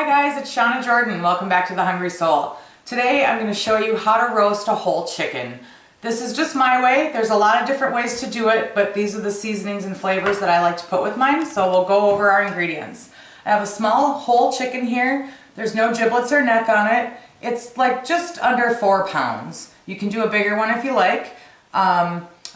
Hi guys, it's Shauna Jordan. Welcome back to The Hungry Soul. Today I'm going to show you how to roast a whole chicken. This is just my way. There's a lot of different ways to do it, but these are the seasonings and flavors that I like to put with mine, so we'll go over our ingredients. I have a small whole chicken here. There's no giblets or neck on it. It's like just under 4 pounds. You can do a bigger one if you like.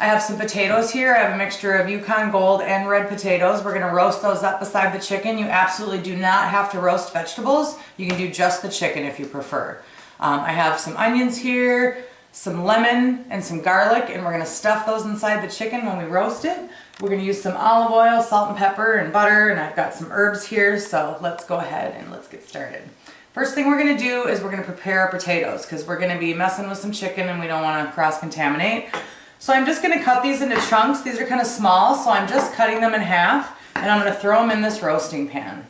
I have some potatoes here. I have a mixture of Yukon Gold and red potatoes. We're going to roast those up beside the chicken. You absolutely do not have to roast vegetables. You can do just the chicken if you prefer. I have some onions here, some lemon, and some garlic, and we're going to stuff those inside the chicken when we roast it. We're going to use some olive oil, salt and pepper, and butter, and I've got some herbs here, so let's go ahead and let's get started. First thing we're going to do is we're going to prepare our potatoes because we're going to be messing with some chicken and we don't want to cross-contaminate. So I'm just going to cut these into chunks. These are kind of small, so I'm just cutting them in half, and I'm going to throw them in this roasting pan.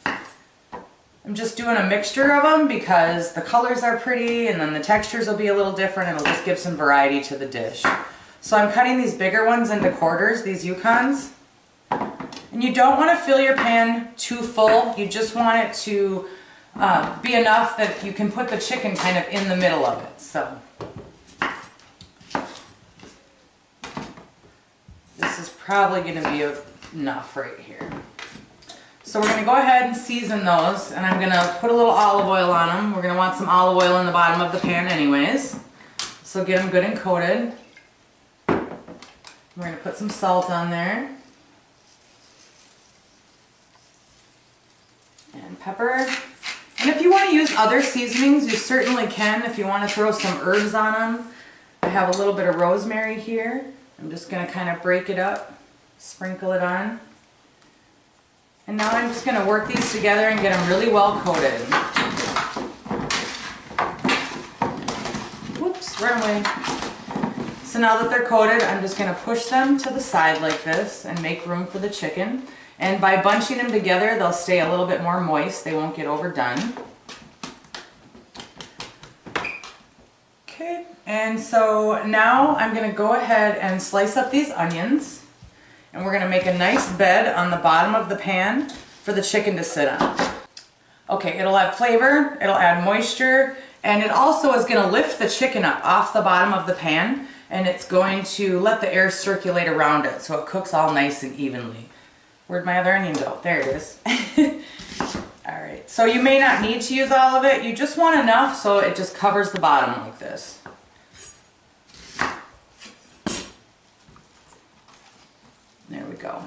I'm just doing a mixture of them because the colors are pretty and then the textures will be a little different. It'll just give some variety to the dish. So I'm cutting these bigger ones into quarters, these Yukons. And you don't want to fill your pan too full. You just want it to be enough that you can put the chicken kind of in the middle of it. So this is probably going to be enough right here. So we're going to go ahead and season those, and I'm going to put a little olive oil on them. We're going to want some olive oil in the bottom of the pan anyways. So get them good and coated. We're going to put some salt on there. And pepper. And if you want to use other seasonings, you certainly can if you want to throw some herbs on them. I have a little bit of rosemary here. I'm just going to kind of break it up, sprinkle it on. And now I'm just going to work these together and get them really well coated. Whoops, run away. So now that they're coated, I'm just going to push them to the side like this and make room for the chicken. And by bunching them together, they'll stay a little bit more moist. They won't get overdone. Okay, and so now I'm going to go ahead and slice up these onions. And we're going to make a nice bed on the bottom of the pan for the chicken to sit on. Okay, it'll add flavor, it'll add moisture, and it also is going to lift the chicken up off the bottom of the pan, and it's going to let the air circulate around it so it cooks all nice and evenly. Where'd my other onion go? There it is. Alright, so you may not need to use all of it. You just want enough so it just covers the bottom like this. There we go.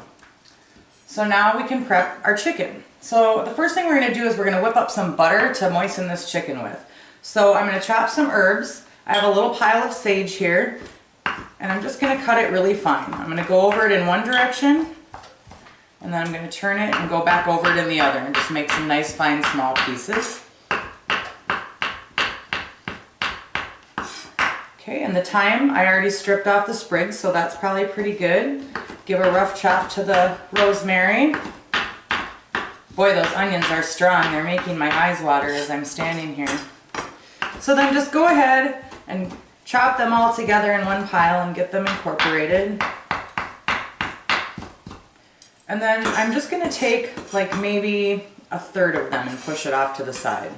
So now we can prep our chicken. So the first thing we're going to do is we're going to whip up some butter to moisten this chicken with. So I'm going to chop some herbs. I have a little pile of sage here, and I'm just going to cut it really fine. I'm going to go over it in one direction, and then I'm going to turn it and go back over it in the other and just make some nice fine small pieces. Okay, and the thyme, I already stripped off the sprigs, so that's probably pretty good. Give a rough chop to the rosemary. Boy, those onions are strong. They're making my eyes water as I'm standing here. So then just go ahead and chop them all together in one pile and get them incorporated. And then I'm just going to take like maybe a third of them and push it off to the side.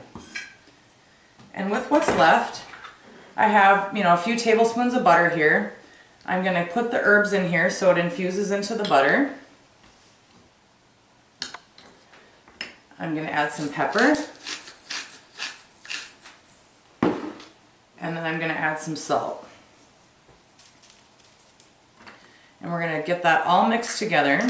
And with what's left, I have, a few tablespoons of butter here. I'm going to put the herbs in here so it infuses into the butter. I'm going to add some pepper. And then I'm going to add some salt. And we're going to get that all mixed together.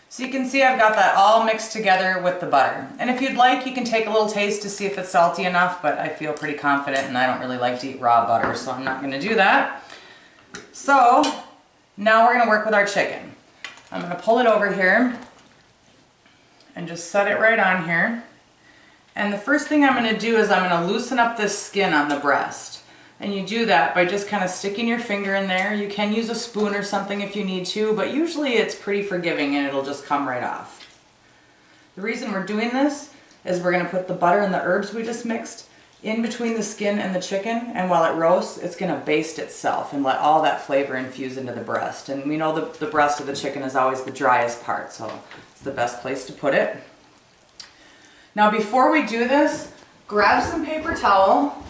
So you can see I've got that all mixed together with the butter. And if you'd like, you can take a little taste to see if it's salty enough, but I feel pretty confident and I don't really like to eat raw butter, so I'm not going to do that. So now we're going to work with our chicken. I'm going to pull it over here and just set it right on here. And the first thing I'm going to do is I'm going to loosen up this skin on the breast. And you do that by just kind of sticking your finger in there. You can use a spoon or something if you need to, but usually it's pretty forgiving and it'll just come right off. The reason we're doing this is we're going to put the butter and the herbs we just mixed in between the skin and the chicken, and while it roasts, it's gonna baste itself and let all that flavor infuse into the breast. And we know the breast of the chicken is always the driest part, so it's the best place to put it. Now before we do this, grab some paper towel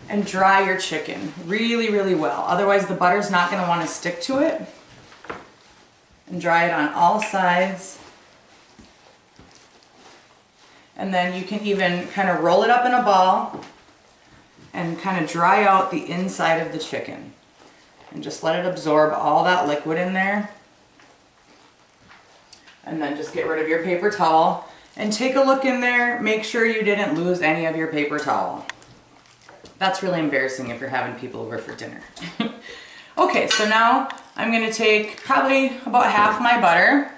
and dry your chicken really, really well. Otherwise the butter's not gonna wanna stick to it. And dry it on all sides. And then you can even kind of roll it up in a ball and kind of dry out the inside of the chicken. And just let it absorb all that liquid in there. And then just get rid of your paper towel and take a look in there. Make sure you didn't lose any of your paper towel. That's really embarrassing if you're having people over for dinner. Okay, so now I'm going to take probably about half my butter.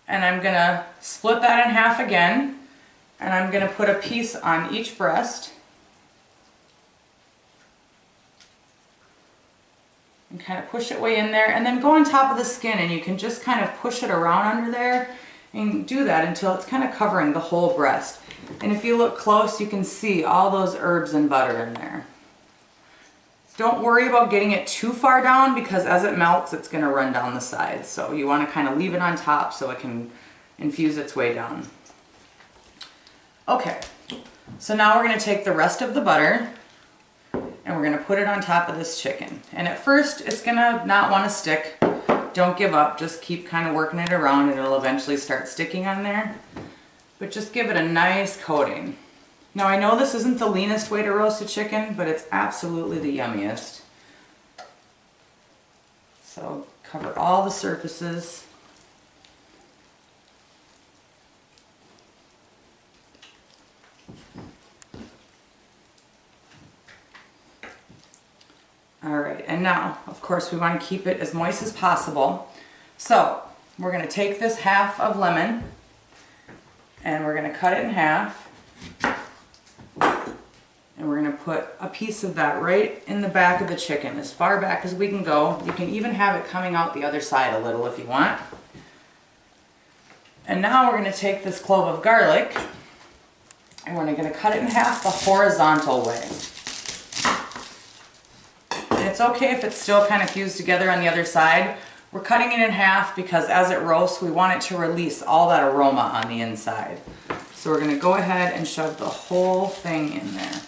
And I'm going to split that in half again, and I'm going to put a piece on each breast and kind of push it way in there, and then go on top of the skin, and you can just kind of push it around under there and do that until it's kind of covering the whole breast. And if you look close, you can see all those herbs and butter in there. Don't worry about getting it too far down, because as it melts, it's going to run down the sides. So you want to kind of leave it on top so it can infuse its way down. Okay, so now we're going to take the rest of the butter and we're going to put it on top of this chicken. And at first, it's going to not want to stick. Don't give up. Just keep kind of working it around and it'll eventually start sticking on there. But just give it a nice coating. Now I know this isn't the leanest way to roast a chicken, but it's absolutely the yummiest. So cover all the surfaces. All right, and now, of course, we want to keep it as moist as possible. So we're going to take this half of lemon and we're going to cut it in half. And we're going to put a piece of that right in the back of the chicken, as far back as we can go. You can even have it coming out the other side a little if you want. And now we're going to take this clove of garlic and we're going to cut it in half the horizontal way. And it's okay if it's still kind of fused together on the other side. We're cutting it in half because as it roasts, we want it to release all that aroma on the inside. So we're going to go ahead and shove the whole thing in there.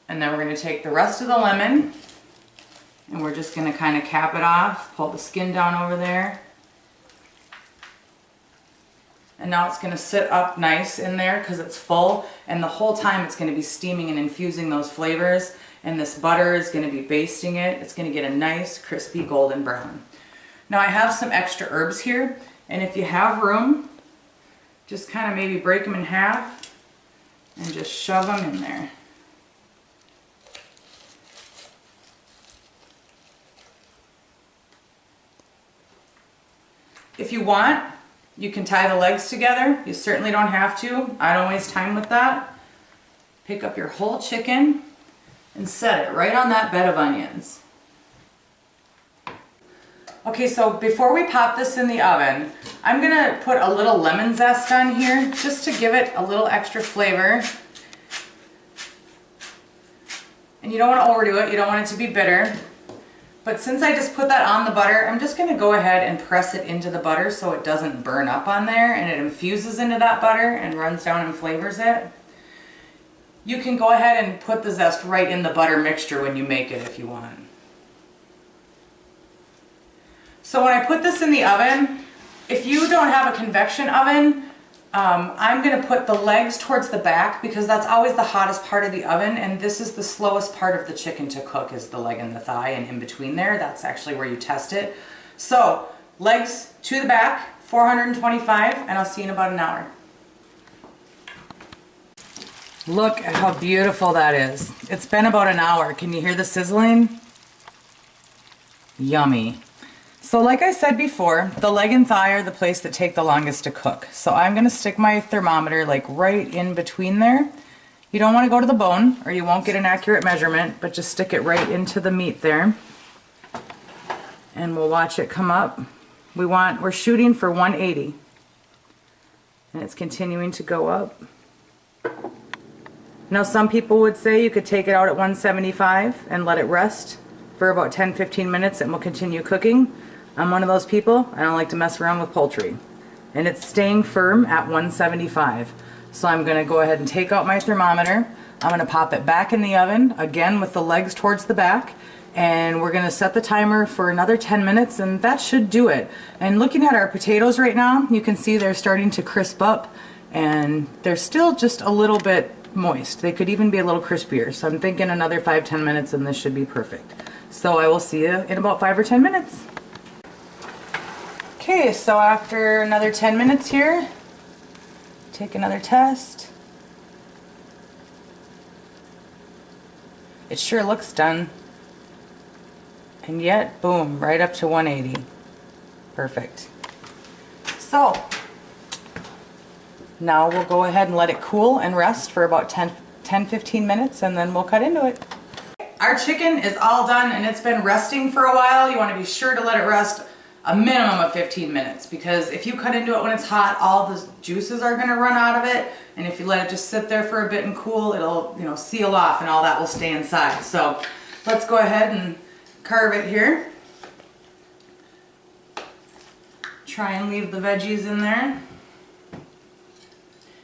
And then we're going to take the rest of the lemon and we're just going to kind of cap it off, pull the skin down over there. And now it's going to sit up nice in there because it's full, and the whole time it's going to be steaming and infusing those flavors, and this butter is going to be basting it. It's going to get a nice crispy golden brown. Now I have some extra herbs here, and if you have room, just kind of maybe break them in half and just shove them in there. If you want, you can tie the legs together. You certainly don't have to. I don't waste time with that. Pick up your whole chicken and set it right on that bed of onions. Okay, so before we pop this in the oven, I'm gonna put a little lemon zest on here just to give it a little extra flavor. And you don't want to overdo it. You don't want it to be bitter. But since I just put that on the butter, I'm just going to go ahead and press it into the butter so it doesn't burn up on there and it infuses into that butter and runs down and flavors it. You can go ahead and put the zest right in the butter mixture when you make it if you want. So when I put this in the oven, if you don't have a convection oven, I'm going to put the legs towards the back because that's always the hottest part of the oven, and this is the slowest part of the chicken to cook, is the leg and the thigh, and in between there, that's actually where you test it. So legs to the back, 425, and I'll see you in about an hour. Look at how beautiful that is. It's been about an hour. Can you hear the sizzling? Yummy. So like I said before, the leg and thigh are the place that take the longest to cook. So I'm going to stick my thermometer like right in between there. You don't want to go to the bone or you won't get an accurate measurement, but just stick it right into the meat there. And we'll watch it come up. We're shooting for 180. And it's continuing to go up. Now some people would say you could take it out at 175 and let it rest for about 10-15 minutes and we'll continue cooking. I'm one of those people. I don't like to mess around with poultry. And it's staying firm at 175. So I'm going to go ahead and take out my thermometer. I'm going to pop it back in the oven, again with the legs towards the back. And we're going to set the timer for another 10 minutes and that should do it. And looking at our potatoes right now, you can see they're starting to crisp up and they're still just a little bit moist. They could even be a little crispier. So I'm thinking another 5-10 minutes and this should be perfect. So I will see you in about 5 or 10 minutes. Okay, so after another 10 minutes here, take another test. It sure looks done. And yet, boom, right up to 180. Perfect. So, now we'll go ahead and let it cool and rest for about 10-15 minutes and then we'll cut into it. Our chicken is all done and it's been resting for a while. You want to be sure to let it rest a minimum of 15 minutes because if you cut into it when it's hot, all the juices are going to run out of it, and if you let it just sit there for a bit and cool, it'll, you know, seal off and all that will stay inside. So let's go ahead and carve it here. Try and leave the veggies in there.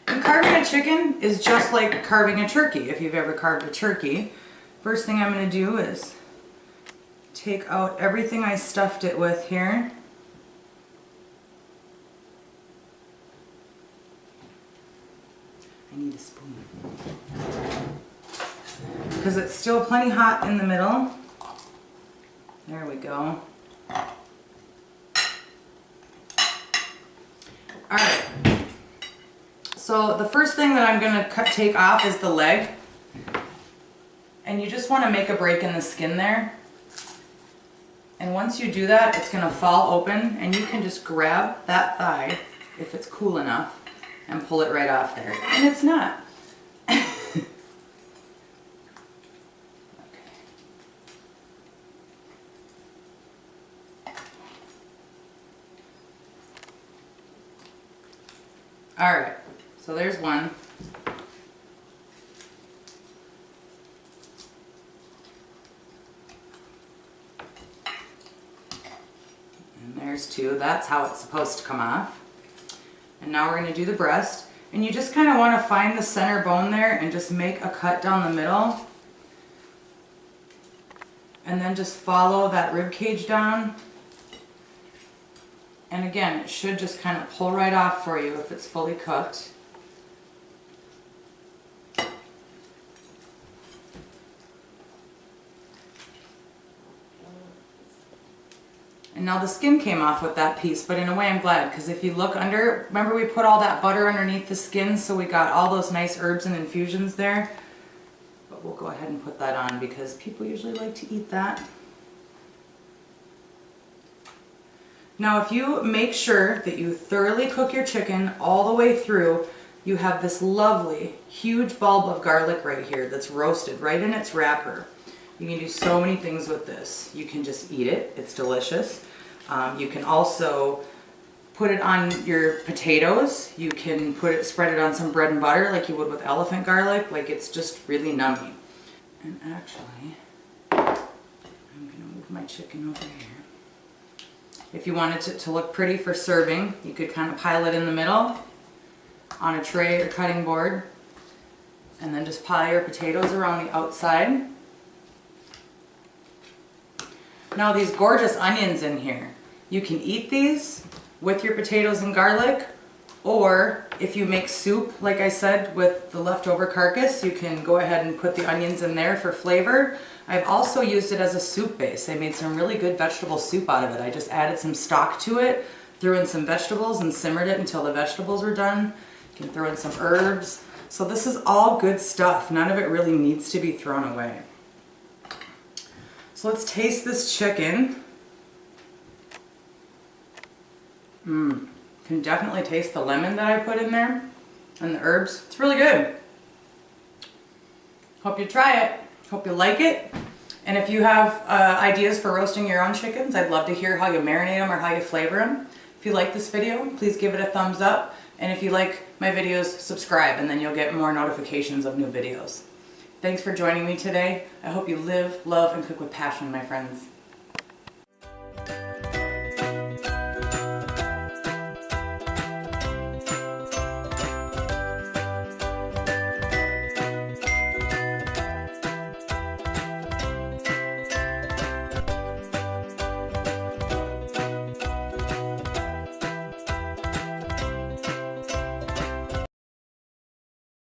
And carving a chicken is just like carving a turkey. If you've ever carved a turkey, first thing I'm going to do is take out everything I stuffed it with here. I need a spoon. Because it's still plenty hot in the middle. There we go. Alright. So the first thing that I'm going to take off is the leg. And you just want to make a break in the skin there. And once you do that, it's going to fall open and you can just grab that thigh, if it's cool enough, and pull it right off there. And it's not. Okay. Alright, so there's one. There's two. That's how it's supposed to come off. And now we're going to do the breast. And you just kind of want to find the center bone there and just make a cut down the middle. And then just follow that rib cage down. And again, it should just kind of pull right off for you if it's fully cooked. And now the skin came off with that piece, but in a way I'm glad, because if you look under, remember we put all that butter underneath the skin, so we got all those nice herbs and infusions there. But we'll go ahead and put that on because people usually like to eat that. Now if you make sure that you thoroughly cook your chicken all the way through, you have this lovely, huge bulb of garlic right here that's roasted right in its wrapper. You can do so many things with this. You can just eat it, it's delicious. You can also put it on your potatoes. You can spread it on some bread and butter like you would with elephant garlic. Like, it's just really nummy. And actually, I'm gonna move my chicken over here. If you wanted to look pretty for serving, you could kind of pile it in the middle on a tray or cutting board. And then just pile your potatoes around the outside. Now these gorgeous onions in here, you can eat these with your potatoes and garlic, or if you make soup, like I said, with the leftover carcass, you can go ahead and put the onions in there for flavor. I've also used it as a soup base. I made some really good vegetable soup out of it. I just added some stock to it, threw in some vegetables and simmered it until the vegetables were done. You can throw in some herbs. So this is all good stuff. None of it really needs to be thrown away. So let's taste this chicken. Can definitely taste the lemon that I put in there and the herbs. It's really good. Hope you try it. Hope you like it. And if you have ideas for roasting your own chickens, I'd love to hear how you marinate them or how you flavor them. If you like this video, please give it a thumbs up. And if you like my videos, subscribe, and then you'll get more notifications of new videos. Thanks for joining me today. I hope you live, love, and cook with passion, my friends.